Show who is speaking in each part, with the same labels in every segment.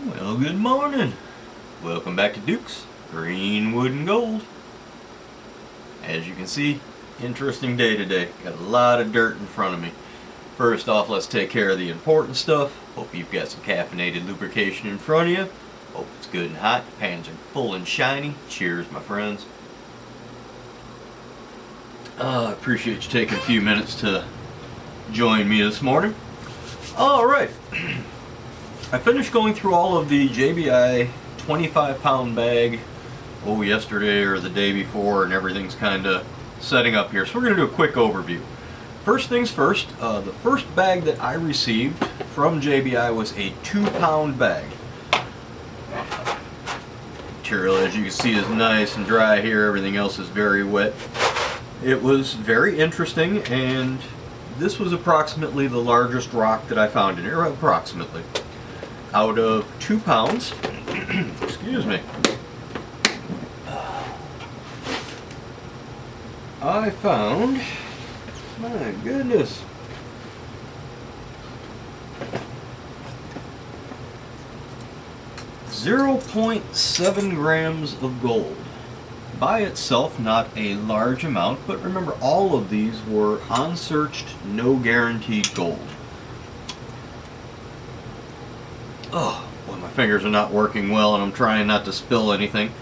Speaker 1: Well, good morning. Welcome back to Duke's Greenwood and Gold. As you can see, interesting day today. Got a lot of dirt in front of me. First off, let's take care of the important stuff. Hope you've got some caffeinated lubrication in front of you. Hope it's good and hot. Your pans are full and shiny. Cheers, my friends. I appreciate you taking a few minutes to join me this morning. Alright. I finished going through all of the JBI 25-pound bag yesterday or the day before, and everything's kind of setting up here. So we're going to do a quick overview. First things first, the first bag that I received from JBI was a 2-pound bag. Material, as you can see, is nice and dry here. Everything else is very wet. It was very interesting, and this was approximately the largest rock that I found in here, approximately. Out of 2 pounds, excuse me, I found, my goodness, .7 grams of gold. By itself, not a large amount, but remember, all of these were unsearched, no guaranteed gold. Oh, boy, my fingers are not working well, and I'm trying not to spill anything.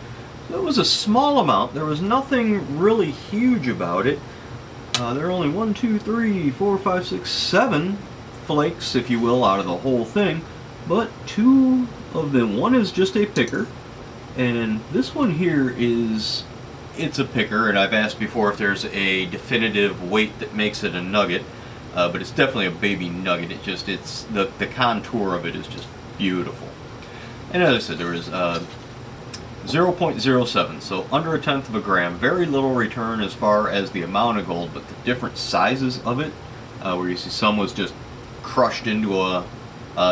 Speaker 1: It was a small amount. There was nothing really huge about it. There are only 1, 2, 3, 4, 5, 6, 7 flakes, if you will, out of the whole thing. But 2 of them, one is just a picker, and this one here it's a picker, and I've asked before if there's a definitive weight that makes it a nugget, but it's definitely a baby nugget. It's the contour of it is just beautiful. And as I said, there was 0.07, so under a tenth of a gram. Very little return as far as the amount of gold, but the different sizes of it, where you see some was just crushed into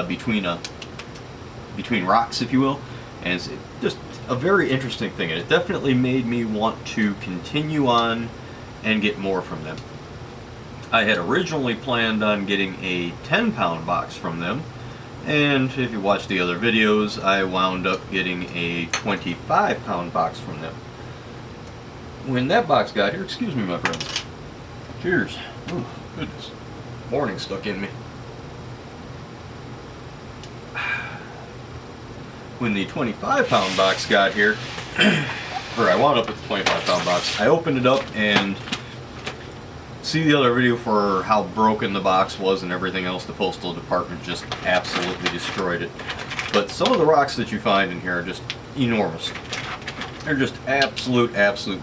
Speaker 1: between rocks, if you will, and it's just a very interesting thing, and it definitely made me want to continue on and get more from them. I had originally planned on getting a 10-pound box from them, and if you watch the other videos, I wound up getting a 25-pound box from them. When that box got here, excuse me, my friends. Cheers. Oh, goodness. Morning stuck in me. When the 25-pound box got here, or I wound up with the 25-pound box, I opened it up and see the other video for how broken the box was and everything else. The postal department just absolutely destroyed it. But some of the rocks that you find in here are just enormous. They're just absolute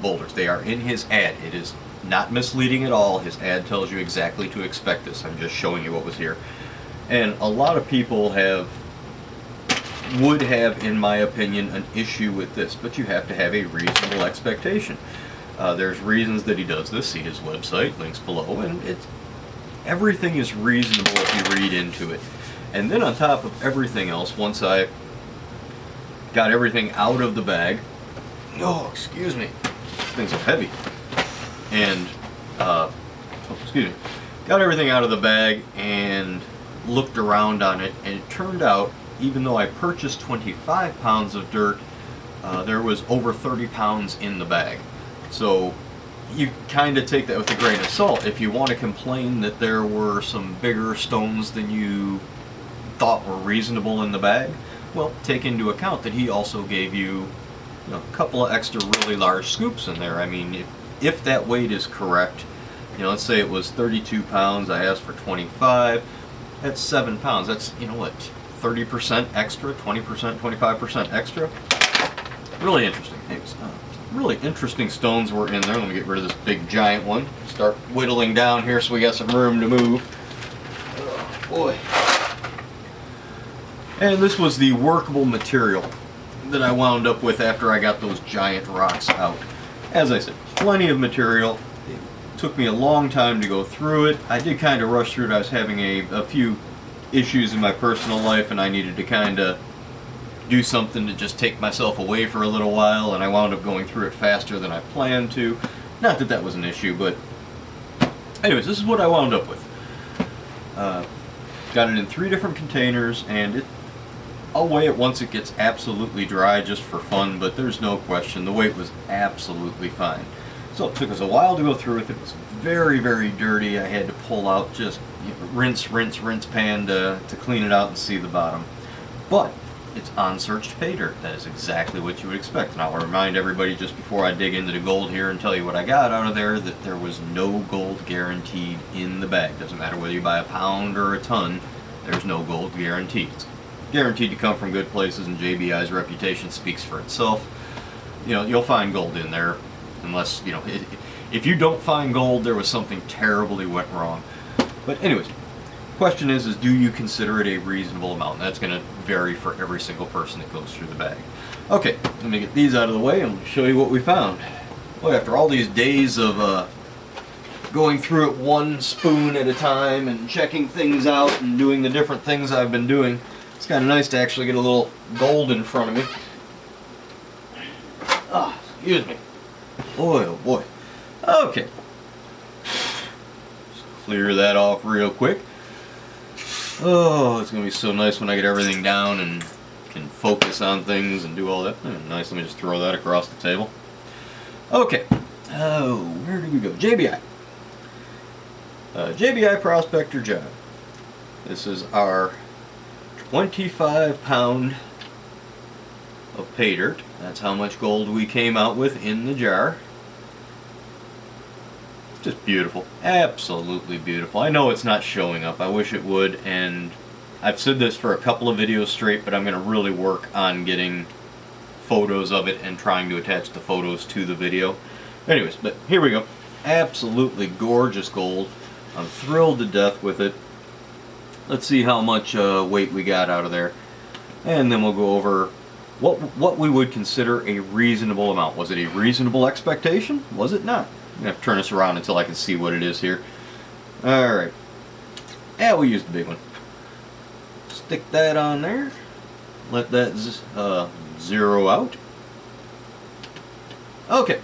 Speaker 1: boulders. They are in his ad. It is not misleading at all. His ad tells you exactly to expect this. I'm just showing you what was here. And a lot of people would have, in my opinion, an issue with this, but you have to have a reasonable expectation. There's reasons that he does this. See his website, links below, and everything is reasonable if you read into it. And then on top of everything else, once I got everything out of the bag, excuse me, things are heavy, and got everything out of the bag and looked around on it, and it turned out, even though I purchased 25 pounds of dirt, there was over 30 pounds in the bag. So you kind of take that with a grain of salt. If you want to complain that there were some bigger stones than you thought were reasonable in the bag, well, take into account that he also gave you, a couple of extra really large scoops in there. I mean, if that weight is correct, let's say it was 32 pounds, I asked for 25, that's 7 pounds. That's, 30% extra, 20%, 25% extra. Really interesting things. Really interesting stones were in there. Let me get rid of this big giant one. Start whittling down here so we got some room to move. Oh, boy. And this was the workable material that I wound up with after I got those giant rocks out. As I said, plenty of material. It took me a long time to go through it. I did kind of rush through it. I was having a few issues in my personal life, and I needed to kind of do something to just take myself away for a little while, and I wound up going through it faster than I planned to. Not that that was an issue, but anyways, this is what I wound up with. Got it in 3 different containers, and I'll weigh it once it gets absolutely dry just for fun, but there's no question the weight was absolutely fine. So it took us a while to go through with it. It was very, very dirty. I had to pull out just rinse pan to clean it out and see the bottom. But it's unsearched pay dirt. That is exactly what you would expect. And I'll remind everybody just before I dig into the gold here and tell you what I got out of there that there was no gold guaranteed in the bag. Doesn't matter whether you buy a pound or a ton, there's no gold guaranteed. It's guaranteed to come from good places, and JBI's reputation speaks for itself. You know, you'll find gold in there, unless, you know, if you don't find gold, there was something terribly went wrong. But anyways, question is do you consider it a reasonable amount? And that's going to vary for every single person that goes through the bag. Okay, let me get these out of the way and show you what we found. Well, after all these days of going through it one spoon at a time and checking things out and doing the different things I've been doing, it's kind of nice to actually get a little gold in front of me. Ah, excuse me. Boy, oh boy. Okay. Just clear that off real quick. Oh, it's going to be so nice when I get everything down and can focus on things and do all that. Nice, let me just throw that across the table. Okay. Oh, where do we go? JBI. JBI Prospector Job. This is our 25-pound of pay dirt. That's how much gold we came out with in the jar. It's just beautiful. Absolutely beautiful. I know it's not showing up. I wish it would, and I've said this for a couple of videos straight, but I'm going to really work on getting photos of it and trying to attach the photos to the video. Anyways, but here we go. Absolutely gorgeous gold. I'm thrilled to death with it. Let's see how much weight we got out of there, and then we'll go over what we would consider a reasonable amount. Was it a reasonable expectation? Was it not? I'm going to have to turn this around until I can see what it is here. Alright. Yeah, we'll use the big one. Stick that on there. Let that zero out. Okay.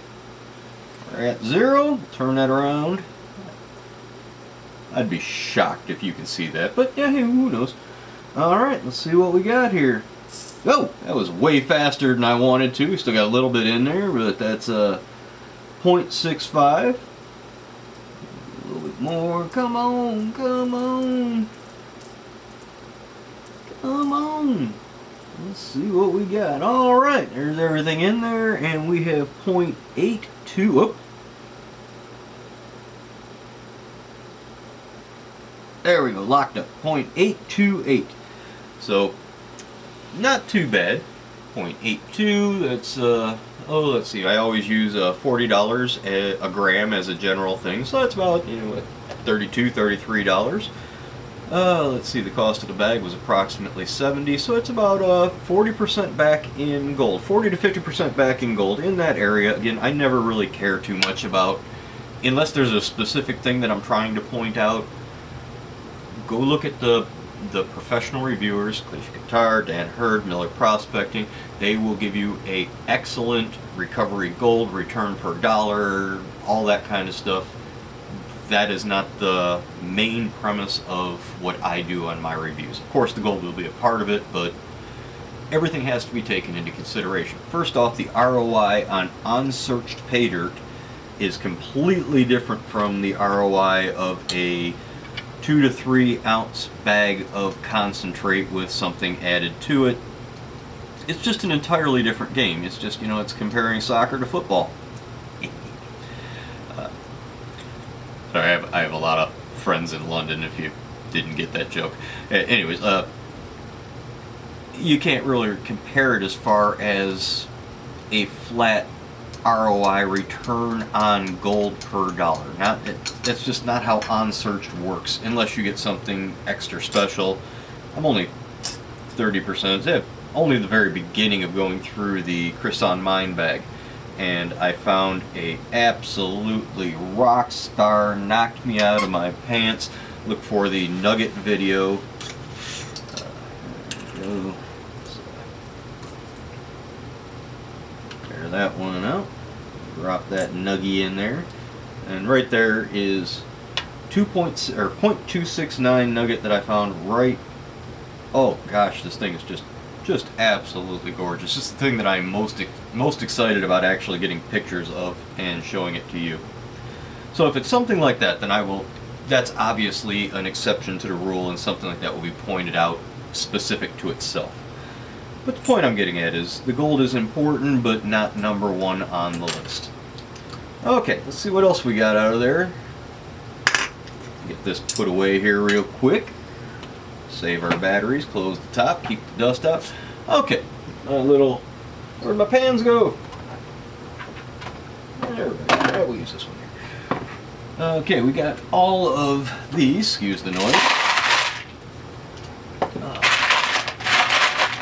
Speaker 1: We're at 0. Turn that around. I'd be shocked if you can see that, but yeah, who knows. Alright, let's see what we got here. Oh, that was way faster than I wanted to. Still got a little bit in there, but that's 0.65. A little bit more. Come on, come on. Come on. Let's see what we got. Alright, there's everything in there, and we have 0.82. Oh. There we go, locked up. 0.828. So, not too bad. 0.82, that's, oh, let's see, I always use $40 a gram as a general thing, so that's about, you know, $32, $33. Let's see, the cost of the bag was approximately $70, so it's about 40% back in gold. 40 to 50% back in gold in that area. Again, I never really care too much about, unless there's a specific thing that I'm trying to point out. Go look at the professional reviewers, Cliche Guitar, Dan Hurd, Miller Prospecting. They will give you a excellent recovery gold, return per dollar, all that kind of stuff. That is not the main premise of what I do on my reviews. Of course, the gold will be a part of it, but everything has to be taken into consideration. First off, the ROI on unsearched pay dirt is completely different from the ROI of a 2 to 3 ounce bag of concentrate with something added to it. It's just an entirely different game. It's just, you know, it's comparing soccer to football. Sorry, I have a lot of friends in London if you didn't get that joke. Anyways, you can't really compare it as far as a flat ROI, return on gold per dollar. That's just not how unsearched works unless you get something extra special. I'm only 30%, only the very beginning of going through the Crisson Mine bag, and I found a absolutely rock star, knocked me out of my pants. Look for the nugget video. Tear that one out. Drop that nuggie in there, and right there is 0.269 nugget that I found right. Oh gosh, this thing is just Just absolutely gorgeous. Just the thing that I'm most excited about actually getting pictures of and showing it to you. So if it's something like that, then that's obviously an exception to the rule, and something like that will be pointed out specific to itself. But the point I'm getting at is the gold is important, but not number one on the list. Okay, let's see what else we got out of there. Get this put away here real quick. Save our batteries, close the top, keep the dust out. Okay, where'd my pans go? There we go. We'll use this one here. Okay, we got all of these, excuse the noise.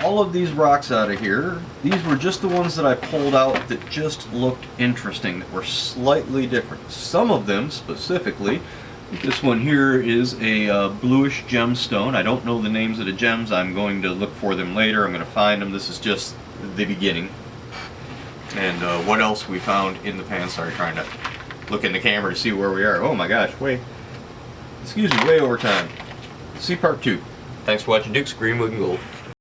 Speaker 1: All of these rocks out of here. These were just the ones that I pulled out that just looked interesting, that were slightly different. Some of them specifically, this one here is a bluish gemstone. I don't know the names of the gems. I'm going to look for them later. I'm going to find them. This is just the beginning. And what else we found in the pan. Sorry, trying to look in the camera to see where we are. Oh my gosh, excuse me, way over time. See part 2. Thanks for watching Duke's Greenwood and Gold.